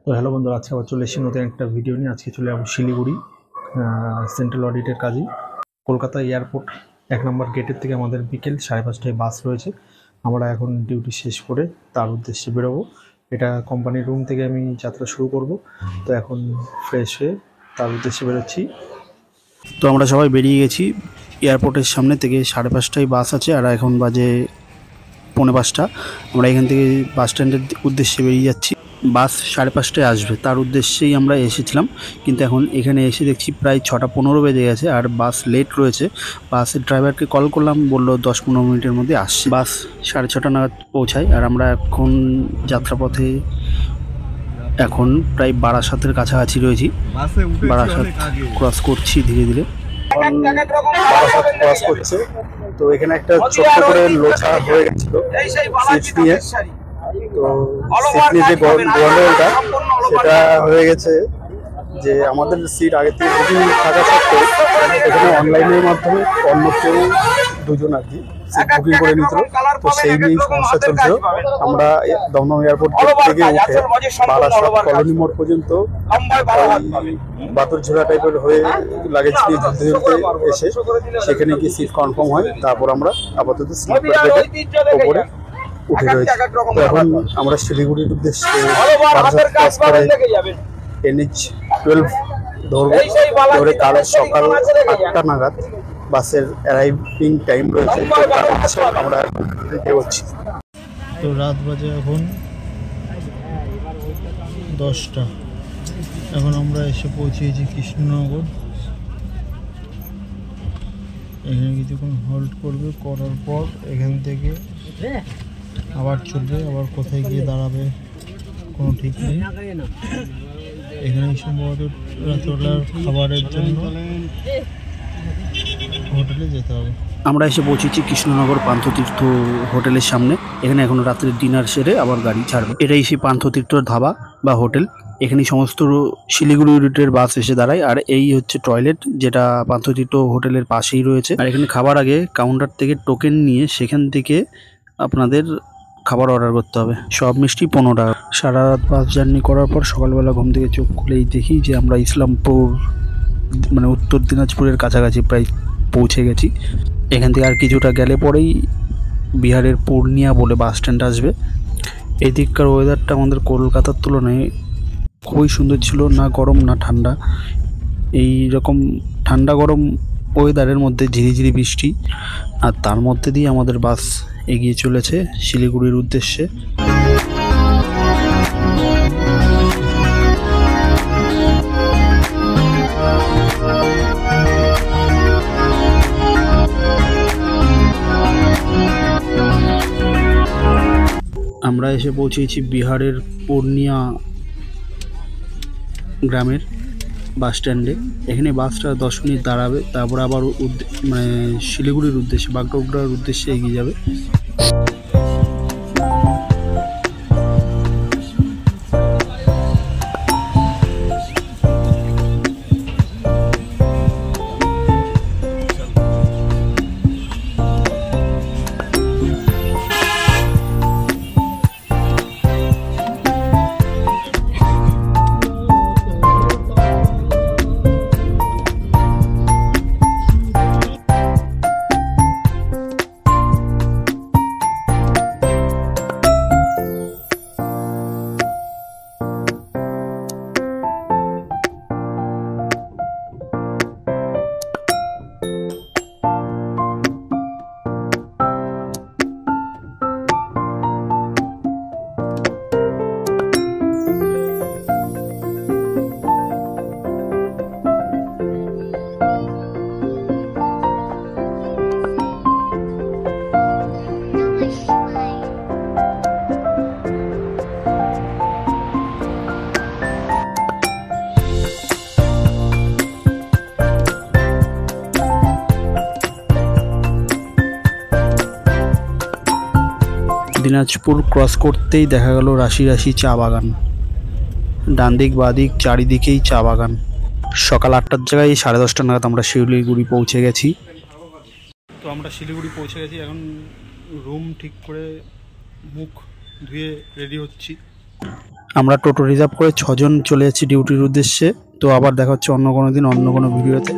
তো হ্যালো বন্ধুরা, আজকে আবার চলে এসেছি নতুন একটা ভিডিও নিয়ে। আজকে চলে যাবো শিলিগুড়ি সেন্ট্রাল অডিটের কাজে। কলকাতা এয়ারপোর্ট 1 নম্বর গেটের থেকে আমাদের বিকেল 5:30টায় বাস রয়েছে। আমরা এখন ডিউটি শেষ করে তার উদ্দেশ্যে বেরোবো। এটা কোম্পানির রুম থেকে আমি যাত্রা শুরু করব। তো এখন ফ্রেশ হয়ে তার উদ্দেশ্যে বেরোচ্ছি। তো আমরা সবাই বেরিয়ে গেছি। এয়ারপোর্টের সামনে থেকে 5:30টায় বাস আছে, আর এখন বাজে 4:45। আমরা এখান থেকে বাস স্ট্যান্ডের উদ্দেশ্যে বেরিয়ে যাচ্ছি। বাস 5:30টায় আসবে, তার উদ্দেশ্যেই আমরা এসেছিলাম, কিন্তু এখন এখানে এসে দেখছি প্রায় 6:15 বেজে গেছে আর বাস লেট রয়েছে। বাসের ড্রাইভারকে কল করলাম, বললো 10-15 মিনিটের মধ্যে আসছে। বাস 6:30 নাগাদ পৌঁছায়, আর আমরা এখন যাত্রাপথে এখন প্রায় বারাসাতের কাছাকাছি রয়েছি। বারাসাত ক্রস করছি ধীরে ধীরে। বারাসাত ক্রস করছে, তো এখানে একটা ছোট্ট করে লোচা হয়ে গেছিল সিট নিয়ে। তো সিট নিয়ে যে গন্ডগোলটা সেটা হয়ে গেছে যে আমাদের সিট আগে থেকে বুকিং থাকা সত্ত্বেও এখানে অনলাইনের মাধ্যমে অন্য কেউ দুজন আর কি সিট বুকিং করে নিত। তো সেই নিয়েই সমস্যা চলছিল। আমরা দমদম এয়ারপোর্ট থেকে উঠে বারাসাত কলোনি মোড় পর্যন্ত বাতুর ঝোলা টাইপের হয়ে লাগেজ নিয়ে ঝুলতে ঝুলতে এসে সেখানে গিয়ে সিট কনফার্ম হয়। তারপর আমরা আপাতত স্লিপার বেডের ওপরে উঠে রয়েছে। তো এখন আমরা শিলিগুড়ির উদ্দেশ্যে NH-12 ধরবো। ধরে কাল সকাল 8টা নাগাদ বাসের অ্যারাইভিং টাইম রয়েছে। আমরা এগোচ্ছি। তো রাত বাজে এখন 10টা। এখন আমরা এসে পৌঁছেছি কৃষ্ণনগর। এখানে কিছুক্ষণ হোল্ড করবে, করার পর এখান থেকে আবার চলবে। আবার কোথায় গিয়ে দাঁড়াবে কোনো ঠিক নেই। এখানে সম্ভবত রাত্রবেলার খাবারের জন্য হোটেলে যেতে হবে। আমরা এসে পৌঁছেছি কৃষ্ণনগর পান্থতীর্থ হোটেলের সামনে। এখানে এখন রাত্রের ডিনার সেরে আবার গাড়ি ছাড়বে। এটাই সেই পান্থতীর্থ ধাবা বা হোটেল। এখানে সমস্ত শিলিগুড়ি রুটের বাস এসে দাঁড়ায়। আর এই হচ্ছে টয়লেট, যেটা পান্থতীর্থ হোটেলের পাশেই রয়েছে। আর এখানে খাবার আগে কাউন্টার থেকে টোকেন নিয়ে সেখান থেকে আপনাদের খাবার অর্ডার করতে হবে। সব মিষ্টি 15 টাকা। সারা রাত বাস জার্নি করার পর সকালবেলা ঘুম থেকে চোখ খুলেই দেখি যে আমরা ইসলামপুর মানে উত্তর দিনাজপুরের কাছাকাছি প্রায় পৌঁছে গেছি। এখান থেকে আর কিছুটা গেলে পরেই বিহারের পূর্ণিয়া বলে বাস স্ট্যান্ড আসবে। এই দিককার ওয়েদারটা আমাদের কলকাতার তুলনায় খুবই সুন্দর ছিল, না গরম না ঠান্ডা। এই রকম ঠান্ডা গরম ওয়েদারের মধ্যে ঝিরিঝিরি বৃষ্টি, আর তার মধ্যে দিয়ে আমাদের বাস এগিয়ে চলেছে শিলিগুড়ির উদ্দেশ্যে। আমরা এসে পৌঁছেছি বিহারের পূর্ণিয়া গ্রামের বাস স্ট্যান্ডে। এখানে বাসটা 10 মিনিট দাঁড়াবে, তারপর আবার মানে শিলিগুড়ির উদ্দেশ্যে বাগডোগরার উদ্দেশ্যে এগিয়ে যাবে। দিনাজপুর ক্রস করতেই দেখা গেল রাশি রাশি চা বাগান। ডান দিক বাঁ দিক চারিদিকেই চা বাগান। সকাল 8টার জায়গায় 10:30 নাগাদ আমরা শিলিগুড়ি পৌঁছে গেছি। তো আমরা শিলিগুড়ি পৌঁছে গেছি। এখন রুম ঠিক করে মুখ ধুয়ে রেডি হচ্ছি। আমরা টোটো রিজার্ভ করে 6 জন চলে যাচ্ছি ডিউটির উদ্দেশ্যে। তো আবার দেখা হচ্ছে অন্য কোনো দিন অন্য কোনো ভিডিওতে।